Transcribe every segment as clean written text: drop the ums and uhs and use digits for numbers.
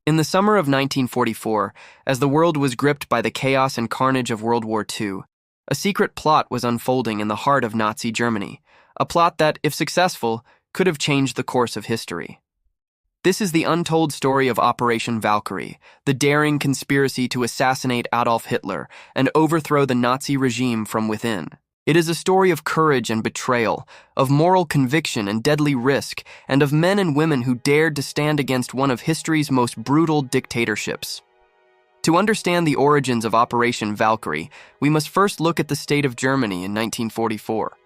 In the summer of 1944, as the world was gripped by the chaos and carnage of World War II, a secret plot was unfolding in the heart of Nazi Germany, a plot that, if successful, could have changed the course of history. This is the untold story of Operation Valkyrie, the daring conspiracy to assassinate Adolf Hitler and overthrow the Nazi regime from within. It is a story of courage and betrayal, of moral conviction and deadly risk, and of men and women who dared to stand against one of history's most brutal dictatorships. To understand the origins of Operation Valkyrie, we must first look at the state of Germany in 1944.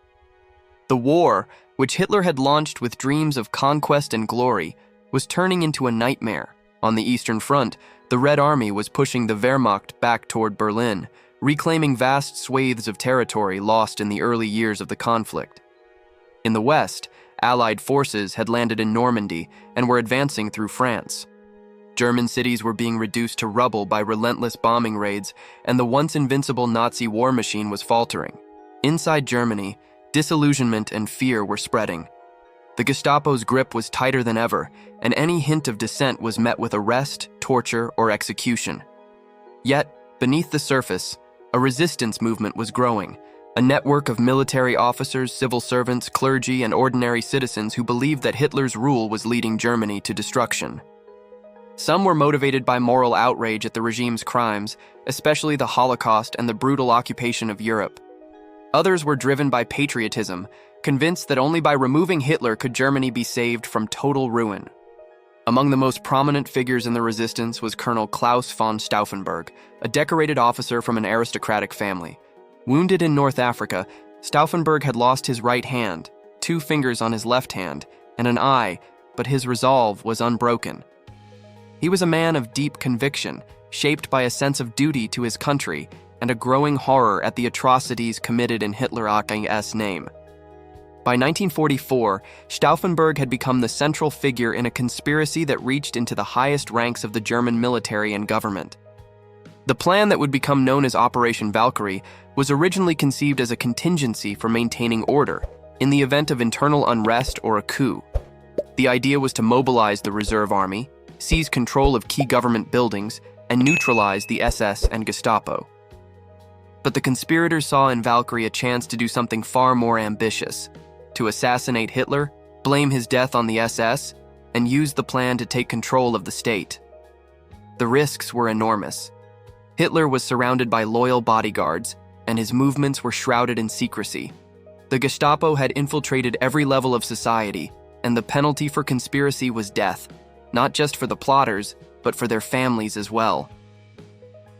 The war, which Hitler had launched with dreams of conquest and glory, was turning into a nightmare. On the Eastern Front, the Red Army was pushing the Wehrmacht back toward Berlin, reclaiming vast swathes of territory lost in the early years of the conflict. In the West, Allied forces had landed in Normandy and were advancing through France. German cities were being reduced to rubble by relentless bombing raids, and the once invincible Nazi war machine was faltering. Inside Germany, disillusionment and fear were spreading. The Gestapo's grip was tighter than ever, and any hint of dissent was met with arrest, torture, or execution. Yet, beneath the surface, a resistance movement was growing, a network of military officers, civil servants, clergy, and ordinary citizens who believed that Hitler's rule was leading Germany to destruction. Some were motivated by moral outrage at the regime's crimes, especially the Holocaust and the brutal occupation of Europe. Others were driven by patriotism, convinced that only by removing Hitler could Germany be saved from total ruin. Among the most prominent figures in the resistance was Colonel Claus von Stauffenberg, a decorated officer from an aristocratic family. Wounded in North Africa, Stauffenberg had lost his right hand, 2 fingers on his left hand, and an eye, but his resolve was unbroken. He was a man of deep conviction, shaped by a sense of duty to his country and a growing horror at the atrocities committed in Hitler's name. By 1944, Stauffenberg had become the central figure in a conspiracy that reached into the highest ranks of the German military and government. The plan that would become known as Operation Valkyrie was originally conceived as a contingency for maintaining order in the event of internal unrest or a coup. The idea was to mobilize the reserve army, seize control of key government buildings, and neutralize the SS and Gestapo. But the conspirators saw in Valkyrie a chance to do something far more ambitious: to assassinate Hitler, blame his death on the SS, and use the plan to take control of the state. The risks were enormous. Hitler was surrounded by loyal bodyguards, and his movements were shrouded in secrecy. The Gestapo had infiltrated every level of society, and the penalty for conspiracy was death, not just for the plotters, but for their families as well.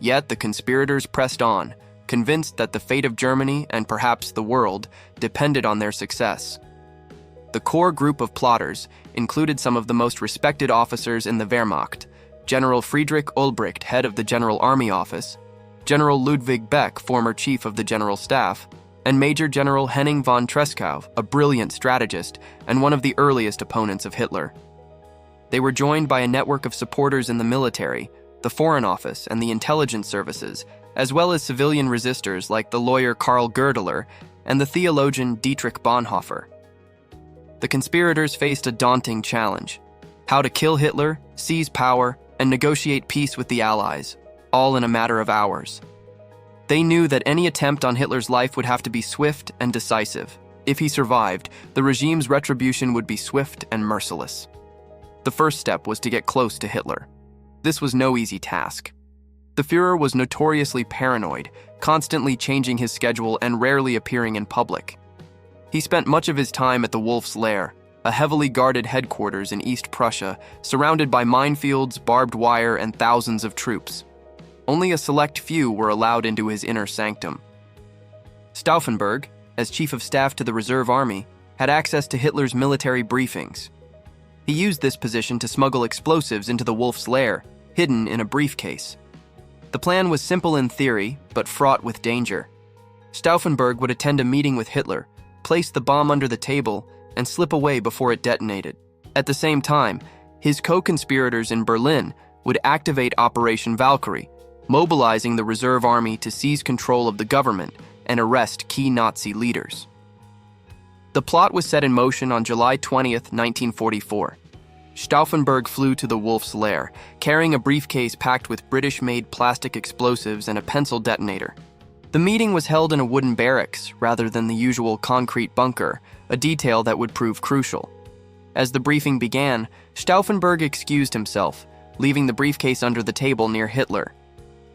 Yet the conspirators pressed on, convinced that the fate of Germany and perhaps the world depended on their success. The core group of plotters included some of the most respected officers in the Wehrmacht: General Friedrich Ulbricht, head of the General Army Office, General Ludwig Beck, former chief of the General Staff, and Major General Henning von Treschow, a brilliant strategist and one of the earliest opponents of Hitler. They were joined by a network of supporters in the military, the Foreign Office, and the intelligence services, as well as civilian resistors like the lawyer Karl Goerdeler and the theologian Dietrich Bonhoeffer. The conspirators faced a daunting challenge: how to kill Hitler, seize power, and negotiate peace with the Allies, all in a matter of hours. They knew that any attempt on Hitler's life would have to be swift and decisive. If he survived, the regime's retribution would be swift and merciless. The first step was to get close to Hitler. This was no easy task. The Führer was notoriously paranoid, constantly changing his schedule and rarely appearing in public. He spent much of his time at the Wolf's Lair, a heavily guarded headquarters in East Prussia, surrounded by minefields, barbed wire, and thousands of troops. Only a select few were allowed into his inner sanctum. Stauffenberg, as chief of staff to the Reserve Army, had access to Hitler's military briefings. He used this position to smuggle explosives into the Wolf's Lair, hidden in a briefcase. The plan was simple in theory, but fraught with danger. Stauffenberg would attend a meeting with Hitler, place the bomb under the table, and slip away before it detonated. At the same time, his co-conspirators in Berlin would activate Operation Valkyrie, mobilizing the reserve army to seize control of the government and arrest key Nazi leaders. The plot was set in motion on July 20th, 1944. Stauffenberg flew to the Wolf's Lair, carrying a briefcase packed with British-made plastic explosives and a pencil detonator. The meeting was held in a wooden barracks rather than the usual concrete bunker, a detail that would prove crucial. As the briefing began, Stauffenberg excused himself, leaving the briefcase under the table near Hitler.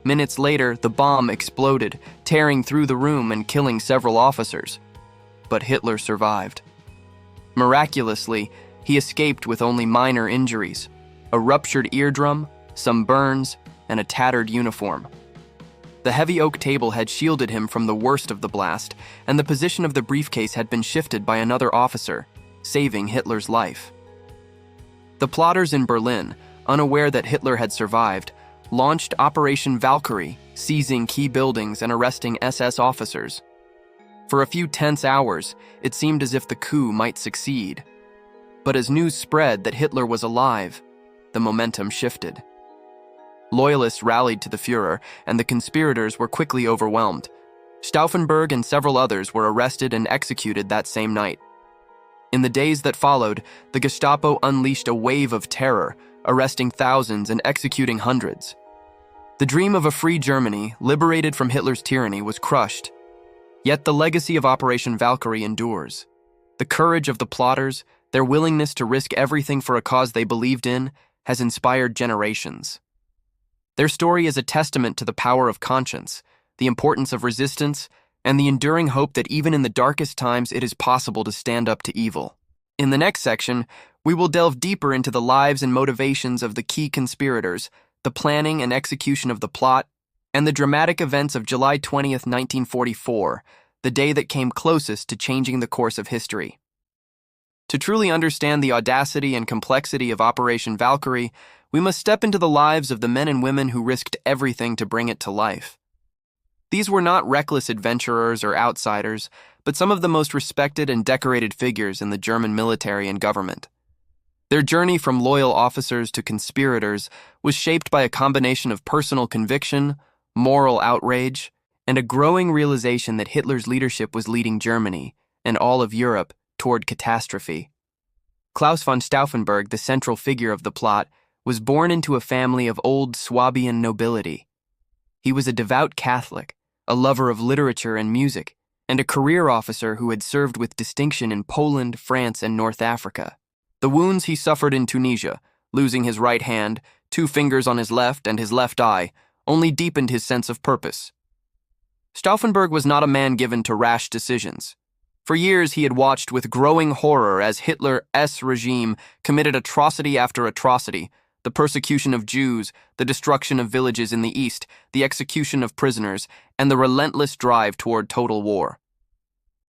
Minutes later, the bomb exploded, tearing through the room and killing several officers. But Hitler survived. Miraculously, he escaped with only minor injuries: a ruptured eardrum, some burns, and a tattered uniform. The heavy oak table had shielded him from the worst of the blast, and the position of the briefcase had been shifted by another officer, saving Hitler's life. The plotters in Berlin, unaware that Hitler had survived, launched Operation Valkyrie, seizing key buildings and arresting SS officers. For a few tense hours, it seemed as if the coup might succeed. But as news spread that Hitler was alive, the momentum shifted. Loyalists rallied to the Führer, and the conspirators were quickly overwhelmed. Stauffenberg and several others were arrested and executed that same night. In the days that followed, the Gestapo unleashed a wave of terror, arresting thousands and executing hundreds. The dream of a free Germany, liberated from Hitler's tyranny, was crushed. Yet the legacy of Operation Valkyrie endures. The courage of the plotters, their willingness to risk everything for a cause they believed in, has inspired generations. Their story is a testament to the power of conscience, the importance of resistance, and the enduring hope that even in the darkest times it is possible to stand up to evil. In the next section, we will delve deeper into the lives and motivations of the key conspirators, the planning and execution of the plot, and the dramatic events of July 20th, 1944, the day that came closest to changing the course of history. To truly understand the audacity and complexity of Operation Valkyrie, we must step into the lives of the men and women who risked everything to bring it to life. These were not reckless adventurers or outsiders, but some of the most respected and decorated figures in the German military and government. Their journey from loyal officers to conspirators was shaped by a combination of personal conviction, moral outrage, and a growing realization that Hitler's leadership was leading Germany, and all of Europe, toward catastrophe. Claus von Stauffenberg, the central figure of the plot, was born into a family of old Swabian nobility. He was a devout Catholic, a lover of literature and music, and a career officer who had served with distinction in Poland, France, and North Africa. The wounds he suffered in Tunisia, losing his right hand, 2 fingers on his left and his left eye, only deepened his sense of purpose. Stauffenberg was not a man given to rash decisions. For years he had watched with growing horror as Hitler's regime committed atrocity after atrocity: the persecution of Jews, the destruction of villages in the East, the execution of prisoners, and the relentless drive toward total war.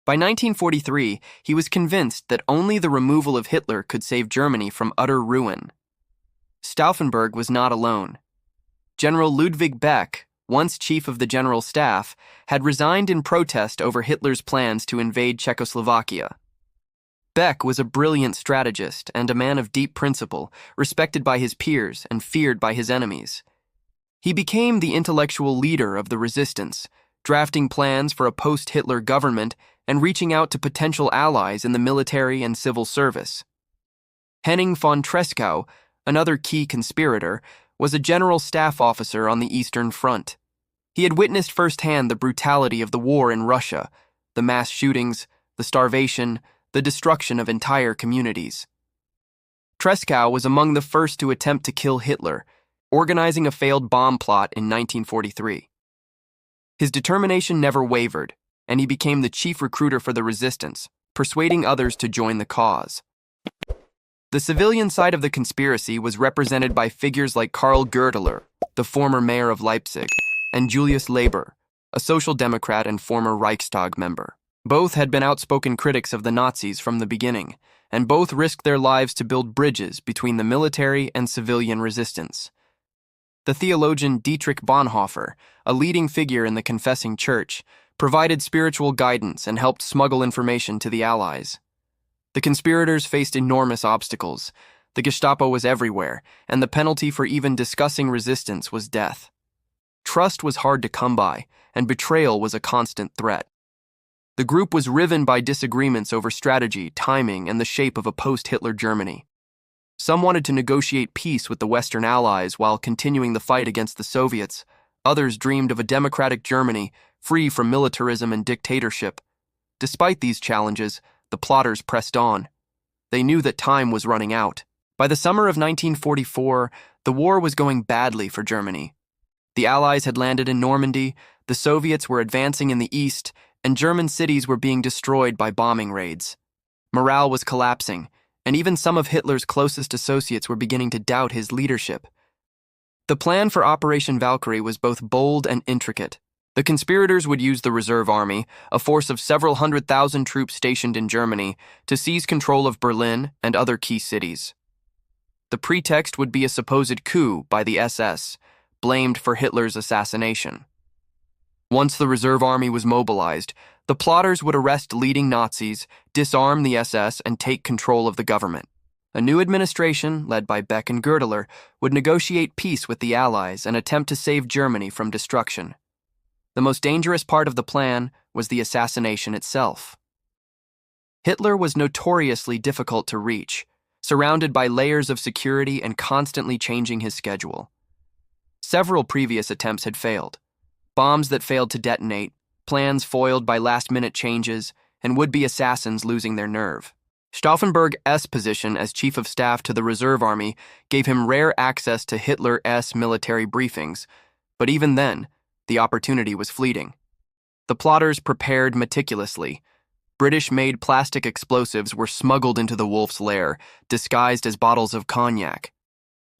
By 1943, he was convinced that only the removal of Hitler could save Germany from utter ruin. Stauffenberg was not alone. General Ludwig Beck, once chief of the General Staff, had resigned in protest over Hitler's plans to invade Czechoslovakia. Beck was a brilliant strategist and a man of deep principle, respected by his peers and feared by his enemies. He became the intellectual leader of the resistance, drafting plans for a post-Hitler government and reaching out to potential allies in the military and civil service. Henning von Tresckow, another key conspirator, was a general staff officer on the Eastern Front. He had witnessed firsthand the brutality of the war in Russia, the mass shootings, the starvation, the destruction of entire communities. Tresckow was among the first to attempt to kill Hitler, organizing a failed bomb plot in 1943. His determination never wavered, and he became the chief recruiter for the resistance, persuading others to join the cause. The civilian side of the conspiracy was represented by figures like Karl Goerdeler, the former mayor of Leipzig, and Julius Leber, a social democrat and former Reichstag member. Both had been outspoken critics of the Nazis from the beginning, and both risked their lives to build bridges between the military and civilian resistance. The theologian Dietrich Bonhoeffer, a leading figure in the Confessing Church, provided spiritual guidance and helped smuggle information to the Allies. The conspirators faced enormous obstacles. The Gestapo was everywhere, and the penalty for even discussing resistance was death. Trust was hard to come by, and betrayal was a constant threat. The group was riven by disagreements over strategy, timing, and the shape of a post-Hitler Germany. Some wanted to negotiate peace with the Western Allies while continuing the fight against the Soviets. Others dreamed of a democratic Germany, free from militarism and dictatorship. Despite these challenges, the plotters pressed on. They knew that time was running out. By the summer of 1944, the war was going badly for Germany. The Allies had landed in Normandy, the Soviets were advancing in the east, and German cities were being destroyed by bombing raids. Morale was collapsing, and even some of Hitler's closest associates were beginning to doubt his leadership. The plan for Operation Valkyrie was both bold and intricate. The conspirators would use the reserve army, a force of several 100,000 troops stationed in Germany, to seize control of Berlin and other key cities. The pretext would be a supposed coup by the SS, blamed for Hitler's assassination. Once the reserve army was mobilized, the plotters would arrest leading Nazis, disarm the SS, and take control of the government. A new administration, led by Beck and Goerdeler, would negotiate peace with the Allies and attempt to save Germany from destruction. The most dangerous part of the plan was the assassination itself. Hitler was notoriously difficult to reach, surrounded by layers of security and constantly changing his schedule. Several previous attempts had failed. Bombs that failed to detonate, plans foiled by last-minute changes, and would-be assassins losing their nerve. Stauffenberg's position as chief of staff to the reserve army gave him rare access to Hitler's military briefings, but even then, the opportunity was fleeting. The plotters prepared meticulously. British-made plastic explosives were smuggled into the wolf's lair, disguised as bottles of cognac.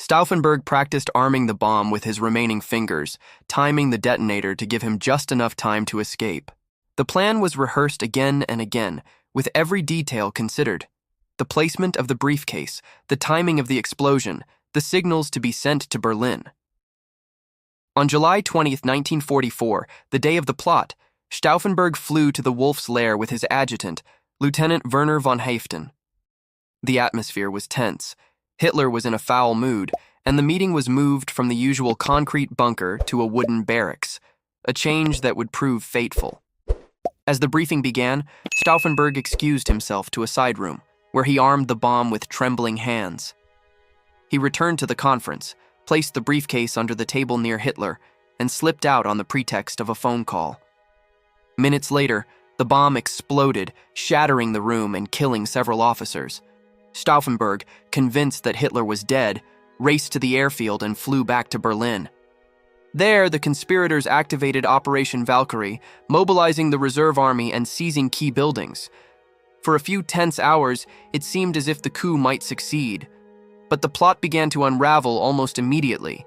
Stauffenberg practiced arming the bomb with his remaining fingers, timing the detonator to give him just enough time to escape. The plan was rehearsed again and again, with every detail considered. The placement of the briefcase, the timing of the explosion, the signals to be sent to Berlin. On July 20, 1944, the day of the plot, Stauffenberg flew to the Wolf's Lair with his adjutant, Lieutenant Werner von Haeften. The atmosphere was tense. Hitler was in a foul mood, and the meeting was moved from the usual concrete bunker to a wooden barracks, a change that would prove fateful. As the briefing began, Stauffenberg excused himself to a side room, where he armed the bomb with trembling hands. He returned to the conference, placed the briefcase under the table near Hitler, and slipped out on the pretext of a phone call. Minutes later, the bomb exploded, shattering the room and killing several officers. Stauffenberg, convinced that Hitler was dead, raced to the airfield and flew back to Berlin. There, the conspirators activated Operation Valkyrie, mobilizing the reserve army and seizing key buildings. For a few tense hours, it seemed as if the coup might succeed. But the plot began to unravel almost immediately.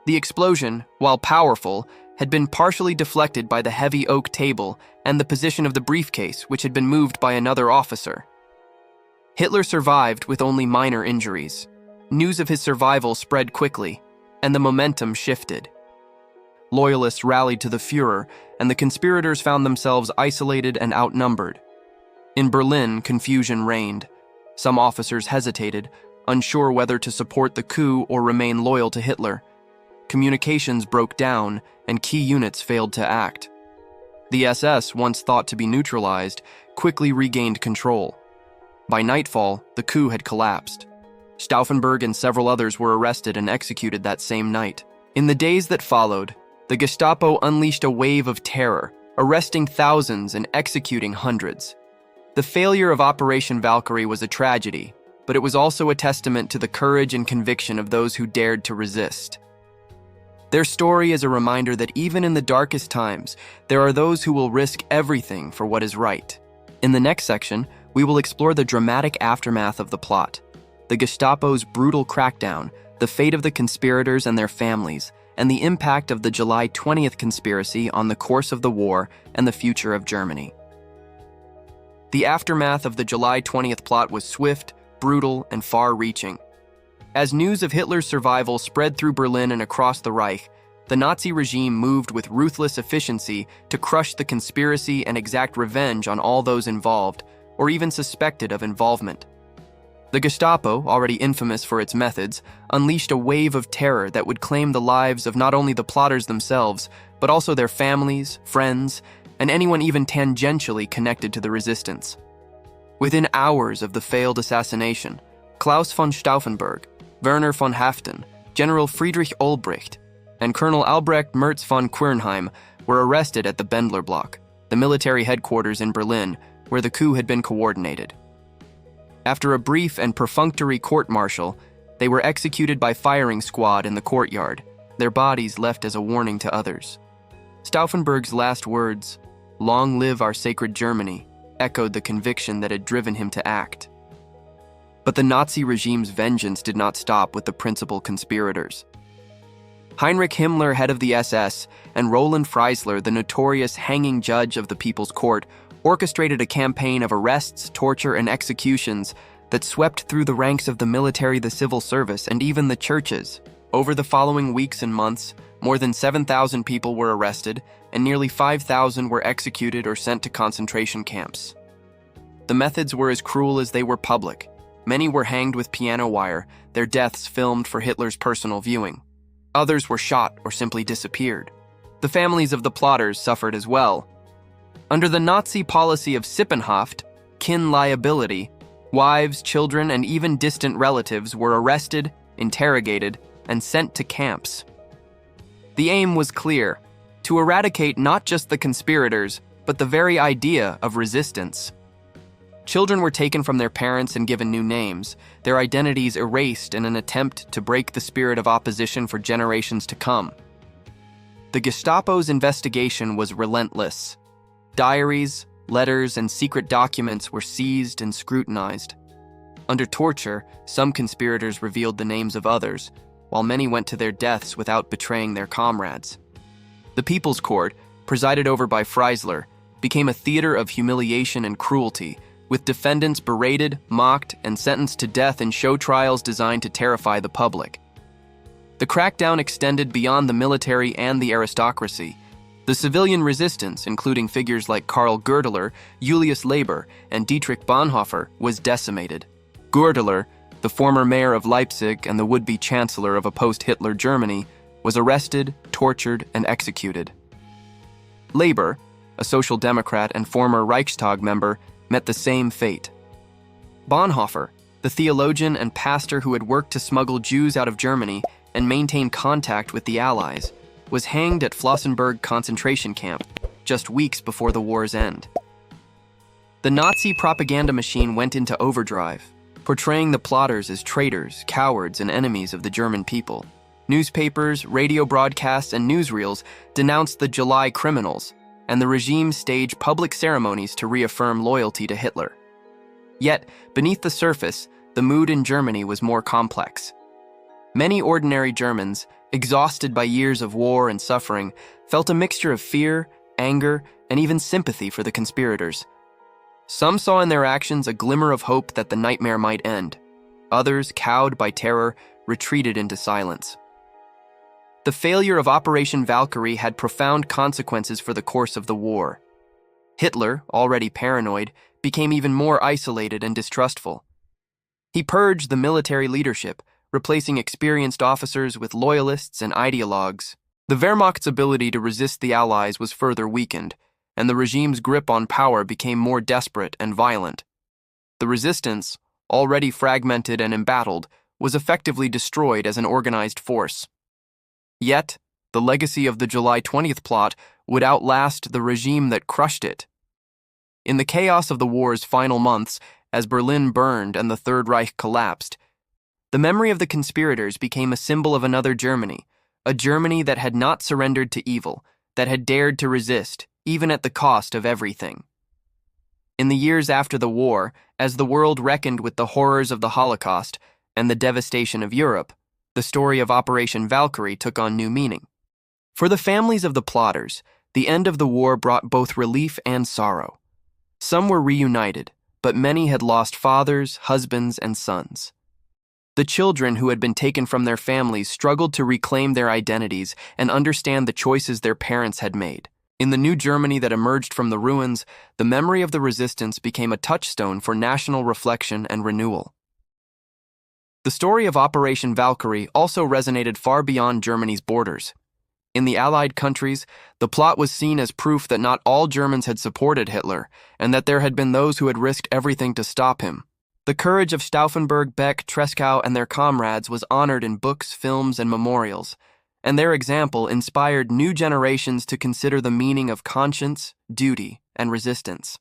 The explosion, while powerful, had been partially deflected by the heavy oak table and the position of the briefcase, which had been moved by another officer. Hitler survived with only minor injuries. News of his survival spread quickly, and the momentum shifted. Loyalists rallied to the Führer, and the conspirators found themselves isolated and outnumbered. In Berlin, confusion reigned. Some officers hesitated, unsure whether to support the coup or remain loyal to Hitler. Communications broke down, and key units failed to act. The SS, once thought to be neutralized, quickly regained control. By nightfall, the coup had collapsed. Stauffenberg and several others were arrested and executed that same night. In the days that followed, the Gestapo unleashed a wave of terror, arresting thousands and executing hundreds. The failure of Operation Valkyrie was a tragedy, but it was also a testament to the courage and conviction of those who dared to resist. Their story is a reminder that even in the darkest times, there are those who will risk everything for what is right. In the next section, we will explore the dramatic aftermath of the plot, the Gestapo's brutal crackdown, the fate of the conspirators and their families, and the impact of the July 20th conspiracy on the course of the war and the future of Germany. The aftermath of the July 20th plot was swift, brutal, and far-reaching. As news of Hitler's survival spread through Berlin and across the Reich, the Nazi regime moved with ruthless efficiency to crush the conspiracy and exact revenge on all those involved, or even suspected of involvement. The Gestapo, already infamous for its methods, unleashed a wave of terror that would claim the lives of not only the plotters themselves, but also their families, friends, and anyone even tangentially connected to the resistance. Within hours of the failed assassination, Claus von Stauffenberg, Werner von Haften, General Friedrich Olbricht, and Colonel Albrecht Merz von Quernheim were arrested at the Bendler Block, the military headquarters in Berlin, where the coup had been coordinated. After a brief and perfunctory court-martial, they were executed by firing squad in the courtyard, their bodies left as a warning to others. Stauffenberg's last words, "Long live our sacred Germany," echoed the conviction that had driven him to act. But the Nazi regime's vengeance did not stop with the principal conspirators. Heinrich Himmler, head of the SS, and Roland Freisler, the notorious hanging judge of the People's Court, orchestrated a campaign of arrests, torture, and executions that swept through the ranks of the military, the civil service, and even the churches. Over the following weeks and months, more than 7,000 people were arrested, and nearly 5,000 were executed or sent to concentration camps. The methods were as cruel as they were public. Many were hanged with piano wire, their deaths filmed for Hitler's personal viewing. Others were shot or simply disappeared. The families of the plotters suffered as well. Under the Nazi policy of Sippenhaft, kin liability, wives, children, and even distant relatives were arrested, interrogated, and sent to camps. The aim was clear: to eradicate not just the conspirators, but the very idea of resistance. Children were taken from their parents and given new names, their identities erased in an attempt to break the spirit of opposition for generations to come. The Gestapo's investigation was relentless. Diaries, letters, and secret documents were seized and scrutinized. Under torture, some conspirators revealed the names of others, while many went to their deaths without betraying their comrades. The People's Court, presided over by Freisler, became a theater of humiliation and cruelty, with defendants berated, mocked, and sentenced to death in show trials designed to terrify the public. The crackdown extended beyond the military and the aristocracy. The civilian resistance, including figures like Karl Goerdeler, Julius Leber, and Dietrich Bonhoeffer, was decimated. Goerdeler, the former mayor of Leipzig and the would-be chancellor of a post-Hitler Germany, was arrested, tortured, and executed. Leber, a social democrat and former Reichstag member, met the same fate. Bonhoeffer, the theologian and pastor who had worked to smuggle Jews out of Germany and maintain contact with the Allies, was hanged at Flossenburg concentration camp just weeks before the war's end. The Nazi propaganda machine went into overdrive, portraying the plotters as traitors, cowards, and enemies of the German people. Newspapers, radio broadcasts, and newsreels denounced the July criminals, and the regime staged public ceremonies to reaffirm loyalty to Hitler. Yet, beneath the surface, the mood in Germany was more complex. Many ordinary Germans, exhausted by years of war and suffering, felt a mixture of fear, anger, and even sympathy for the conspirators. Some saw in their actions a glimmer of hope that the nightmare might end. Others, cowed by terror, retreated into silence. The failure of Operation Valkyrie had profound consequences for the course of the war. Hitler, already paranoid, became even more isolated and distrustful. He purged the military leadership, replacing experienced officers with loyalists and ideologues. The Wehrmacht's ability to resist the Allies was further weakened, and the regime's grip on power became more desperate and violent. The resistance, already fragmented and embattled, was effectively destroyed as an organized force. Yet, the legacy of the July 20th plot would outlast the regime that crushed it. In the chaos of the war's final months, as Berlin burned and the Third Reich collapsed, the memory of the conspirators became a symbol of another Germany, a Germany that had not surrendered to evil, that had dared to resist, even at the cost of everything. In the years after the war, as the world reckoned with the horrors of the Holocaust and the devastation of Europe, the story of Operation Valkyrie took on new meaning. For the families of the plotters, the end of the war brought both relief and sorrow. Some were reunited, but many had lost fathers, husbands, and sons. The children who had been taken from their families struggled to reclaim their identities and understand the choices their parents had made. In the new Germany that emerged from the ruins, the memory of the resistance became a touchstone for national reflection and renewal. The story of Operation Valkyrie also resonated far beyond Germany's borders. In the Allied countries, the plot was seen as proof that not all Germans had supported Hitler, and that there had been those who had risked everything to stop him. The courage of Stauffenberg, Beck, Treschow, and their comrades was honored in books, films, and memorials, and their example inspired new generations to consider the meaning of conscience, duty, and resistance.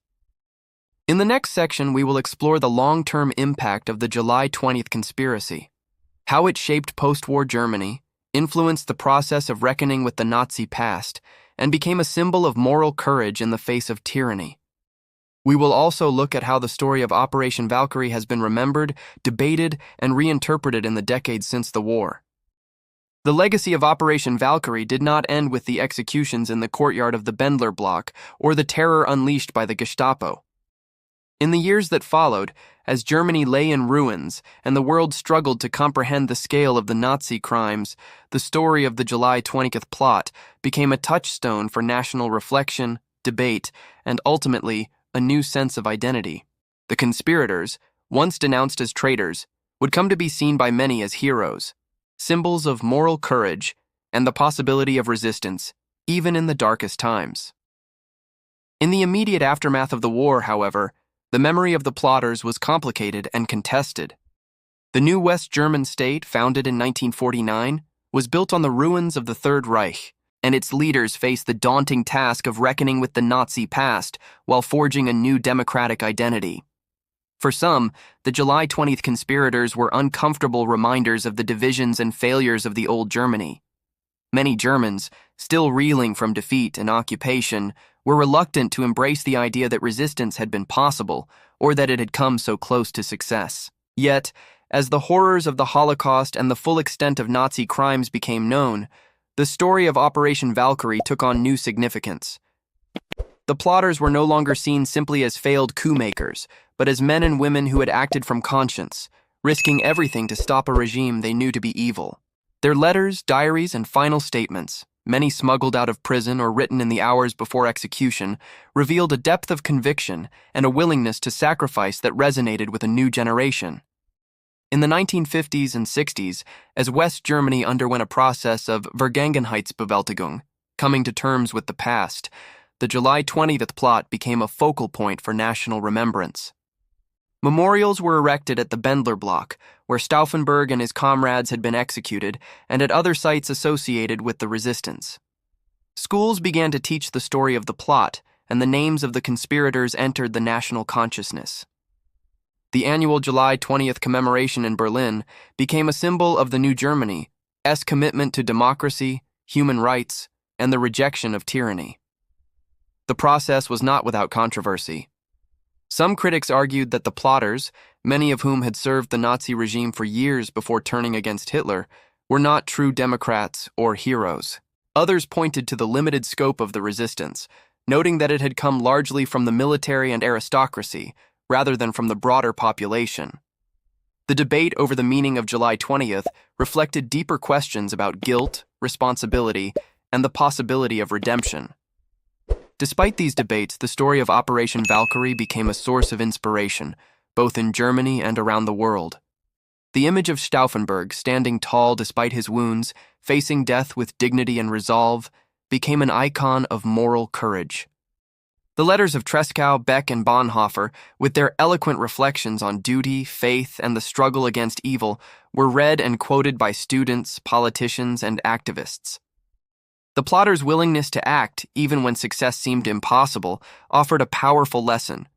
In the next section, we will explore the long-term impact of the July 20th conspiracy, how it shaped post-war Germany, influenced the process of reckoning with the Nazi past, and became a symbol of moral courage in the face of tyranny. We will also look at how the story of Operation Valkyrie has been remembered, debated, and reinterpreted in the decades since the war. The legacy of Operation Valkyrie did not end with the executions in the courtyard of the Bendler block or the terror unleashed by the Gestapo. In the years that followed, as Germany lay in ruins and the world struggled to comprehend the scale of the Nazi crimes, the story of the July 20th plot became a touchstone for national reflection, debate, and ultimately, a new sense of identity. The conspirators, once denounced as traitors, would come to be seen by many as heroes, symbols of moral courage and the possibility of resistance, even in the darkest times. In the immediate aftermath of the war, however, the memory of the plotters was complicated and contested. The new West German state, founded in 1949, was built on the ruins of the Third Reich, and its leaders faced the daunting task of reckoning with the Nazi past while forging a new democratic identity. For some, the July 20th conspirators were uncomfortable reminders of the divisions and failures of the old Germany. Many Germans, still reeling from defeat and occupation, were reluctant to embrace the idea that resistance had been possible or that it had come so close to success. Yet, as the horrors of the Holocaust and the full extent of Nazi crimes became known, the story of Operation Valkyrie took on new significance. The plotters were no longer seen simply as failed coup-makers, but as men and women who had acted from conscience, risking everything to stop a regime they knew to be evil. Their letters, diaries, and final statements, many smuggled out of prison or written in the hours before execution, revealed a depth of conviction and a willingness to sacrifice that resonated with a new generation. In the 1950s and 60s, as West Germany underwent a process of Vergangenheitsbewältigung, coming to terms with the past, the July 20th plot became a focal point for national remembrance. Memorials were erected at the Bendler block, where Stauffenberg and his comrades had been executed, and at other sites associated with the resistance. Schools began to teach the story of the plot, and the names of the conspirators entered the national consciousness. The annual July 20th commemoration in Berlin became a symbol of the new Germany's commitment to democracy, human rights, and the rejection of tyranny. The process was not without controversy. Some critics argued that the plotters, many of whom had served the Nazi regime for years before turning against Hitler, were not true democrats or heroes. Others pointed to the limited scope of the resistance, noting that it had come largely from the military and aristocracy, rather than from the broader population. The debate over the meaning of July 20th reflected deeper questions about guilt, responsibility, and the possibility of redemption. Despite these debates, the story of Operation Valkyrie became a source of inspiration, both in Germany and around the world. The image of Stauffenberg, standing tall despite his wounds, facing death with dignity and resolve, became an icon of moral courage. The letters of Treschow, Beck, and Bonhoeffer, with their eloquent reflections on duty, faith, and the struggle against evil, were read and quoted by students, politicians, and activists. The plotters' willingness to act, even when success seemed impossible, offered a powerful lesson.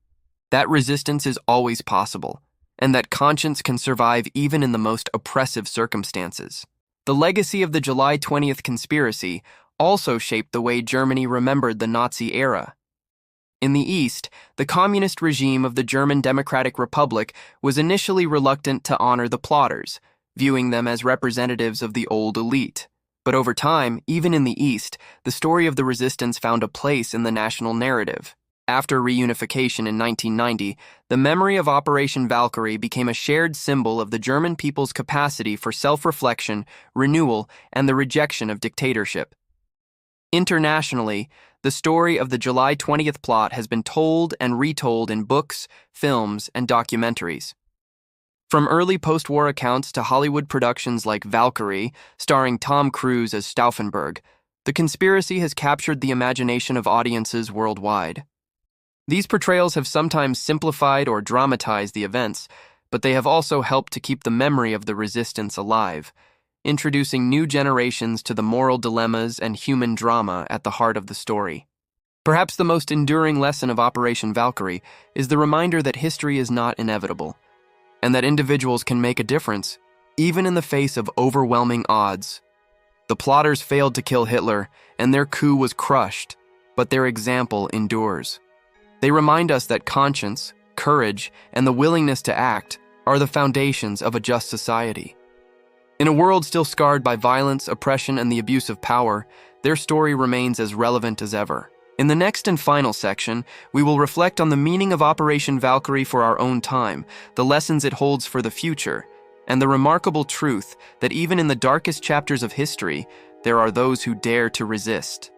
That resistance is always possible, and that conscience can survive even in the most oppressive circumstances. The legacy of the July 20th conspiracy also shaped the way Germany remembered the Nazi era. In the East, the communist regime of the German Democratic Republic was initially reluctant to honor the plotters, viewing them as representatives of the old elite. But over time, even in the East, the story of the resistance found a place in the national narrative. After reunification in 1990, the memory of Operation Valkyrie became a shared symbol of the German people's capacity for self-reflection, renewal, and the rejection of dictatorship. Internationally, the story of the July 20th plot has been told and retold in books, films, and documentaries. From early post-war accounts to Hollywood productions like Valkyrie, starring Tom Cruise as Stauffenberg, the conspiracy has captured the imagination of audiences worldwide. These portrayals have sometimes simplified or dramatized the events, but they have also helped to keep the memory of the resistance alive, introducing new generations to the moral dilemmas and human drama at the heart of the story. Perhaps the most enduring lesson of Operation Valkyrie is the reminder that history is not inevitable, and that individuals can make a difference, even in the face of overwhelming odds. The plotters failed to kill Hitler, and their coup was crushed, but their example endures. They remind us that conscience, courage, and the willingness to act are the foundations of a just society. In a world still scarred by violence, oppression, and the abuse of power, their story remains as relevant as ever. In the next and final section, we will reflect on the meaning of Operation Valkyrie for our own time, the lessons it holds for the future, and the remarkable truth that even in the darkest chapters of history, there are those who dare to resist.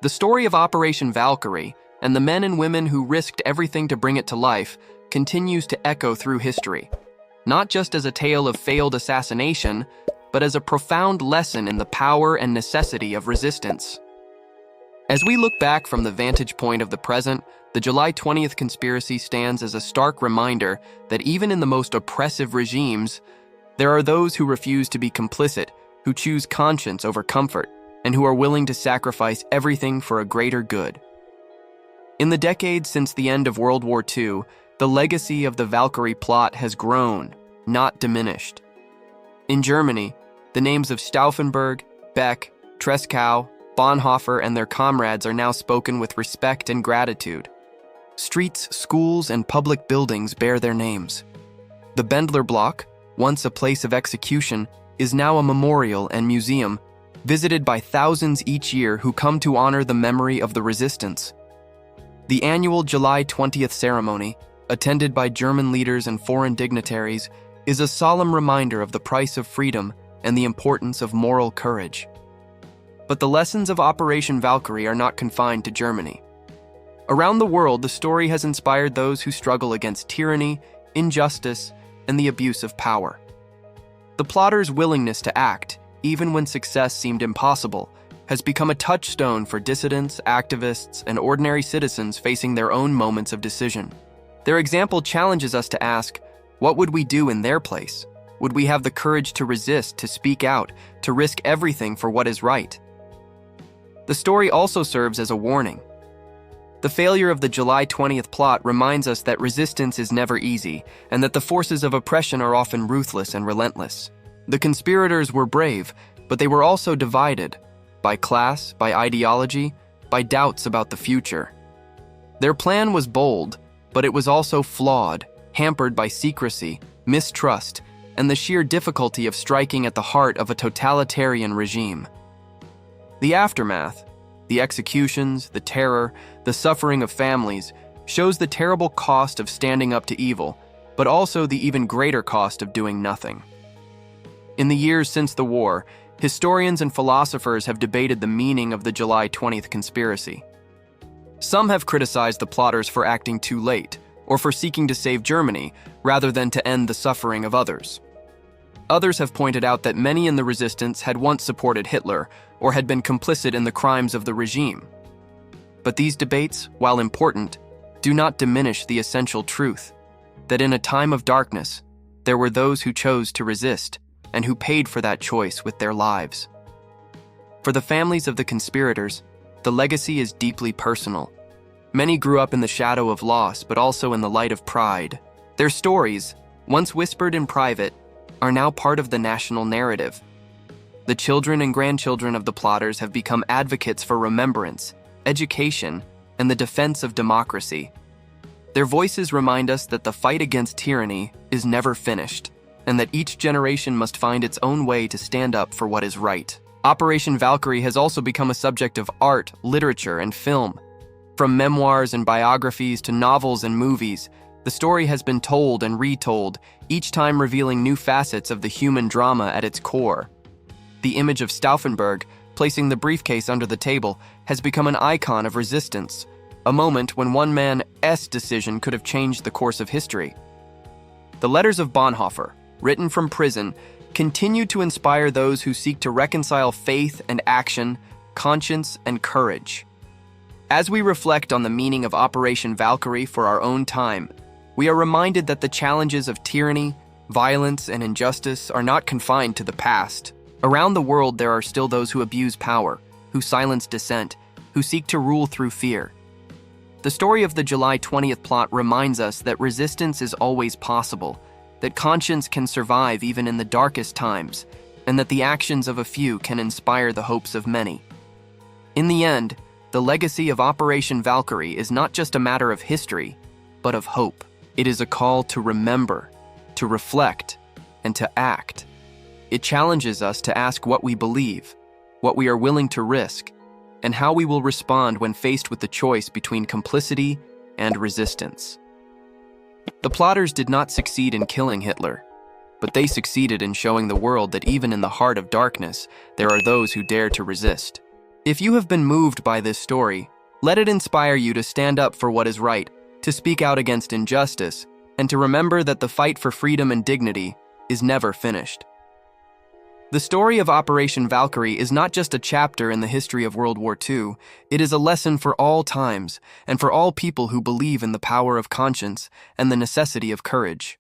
The story of Operation Valkyrie, and the men and women who risked everything to bring it to life, continues to echo through history, not just as a tale of failed assassination, but as a profound lesson in the power and necessity of resistance. As we look back from the vantage point of the present, the July 20th conspiracy stands as a stark reminder that even in the most oppressive regimes, there are those who refuse to be complicit, who choose conscience over comfort, and who are willing to sacrifice everything for a greater good. In the decades since the end of World War II, the legacy of the Valkyrie plot has grown, not diminished. In Germany, the names of Stauffenberg, Beck, Treschow, Bonhoeffer, and their comrades are now spoken with respect and gratitude. Streets, schools, and public buildings bear their names. The Bendler Block, once a place of execution, is now a memorial and museum, visited by thousands each year who come to honor the memory of the resistance. The annual July 20th ceremony, attended by German leaders and foreign dignitaries, is a solemn reminder of the price of freedom and the importance of moral courage. But the lessons of Operation Valkyrie are not confined to Germany. Around the world, the story has inspired those who struggle against tyranny, injustice, and the abuse of power. The plotters' willingness to act, even when success seemed impossible, has become a touchstone for dissidents, activists, and ordinary citizens facing their own moments of decision. Their example challenges us to ask, what would we do in their place? Would we have the courage to resist, to speak out, to risk everything for what is right? The story also serves as a warning. The failure of the July 20th plot reminds us that resistance is never easy, and that the forces of oppression are often ruthless and relentless. The conspirators were brave, but they were also divided, by class, by ideology, by doubts about the future. Their plan was bold, but it was also flawed, hampered by secrecy, mistrust, and the sheer difficulty of striking at the heart of a totalitarian regime. The aftermath, the executions, the terror, the suffering of families, shows the terrible cost of standing up to evil, but also the even greater cost of doing nothing. In the years since the war, historians and philosophers have debated the meaning of the July 20th conspiracy. Some have criticized the plotters for acting too late, or for seeking to save Germany, rather than to end the suffering of others. Others have pointed out that many in the resistance had once supported Hitler, or had been complicit in the crimes of the regime. But these debates, while important, do not diminish the essential truth, that in a time of darkness, there were those who chose to resist, and who paid for that choice with their lives. For the families of the conspirators, the legacy is deeply personal. Many grew up in the shadow of loss, but also in the light of pride. Their stories, once whispered in private, are now part of the national narrative. The children and grandchildren of the plotters have become advocates for remembrance, education, and the defense of democracy. Their voices remind us that the fight against tyranny is never finished, and that each generation must find its own way to stand up for what is right. Operation Valkyrie has also become a subject of art, literature, and film. From memoirs and biographies to novels and movies, the story has been told and retold, each time revealing new facets of the human drama at its core. The image of Stauffenberg, placing the briefcase under the table, has become an icon of resistance, a moment when one man's decision could have changed the course of history. The letters of Bonhoeffer, written from prison, continue to inspire those who seek to reconcile faith and action, conscience and courage. As we reflect on the meaning of Operation Valkyrie for our own time, we are reminded that the challenges of tyranny, violence, and injustice are not confined to the past. Around the world, there are still those who abuse power, who silence dissent, who seek to rule through fear. The story of the July 20th plot reminds us that resistance is always possible, that conscience can survive even in the darkest times, and that the actions of a few can inspire the hopes of many. In the end, the legacy of Operation Valkyrie is not just a matter of history, but of hope. It is a call to remember, to reflect, and to act. It challenges us to ask what we believe, what we are willing to risk, and how we will respond when faced with the choice between complicity and resistance. The plotters did not succeed in killing Hitler, but they succeeded in showing the world that even in the heart of darkness, there are those who dare to resist. If you have been moved by this story, let it inspire you to stand up for what is right, to speak out against injustice, and to remember that the fight for freedom and dignity is never finished. The story of Operation Valkyrie is not just a chapter in the history of World War II, it is a lesson for all times and for all people who believe in the power of conscience and the necessity of courage.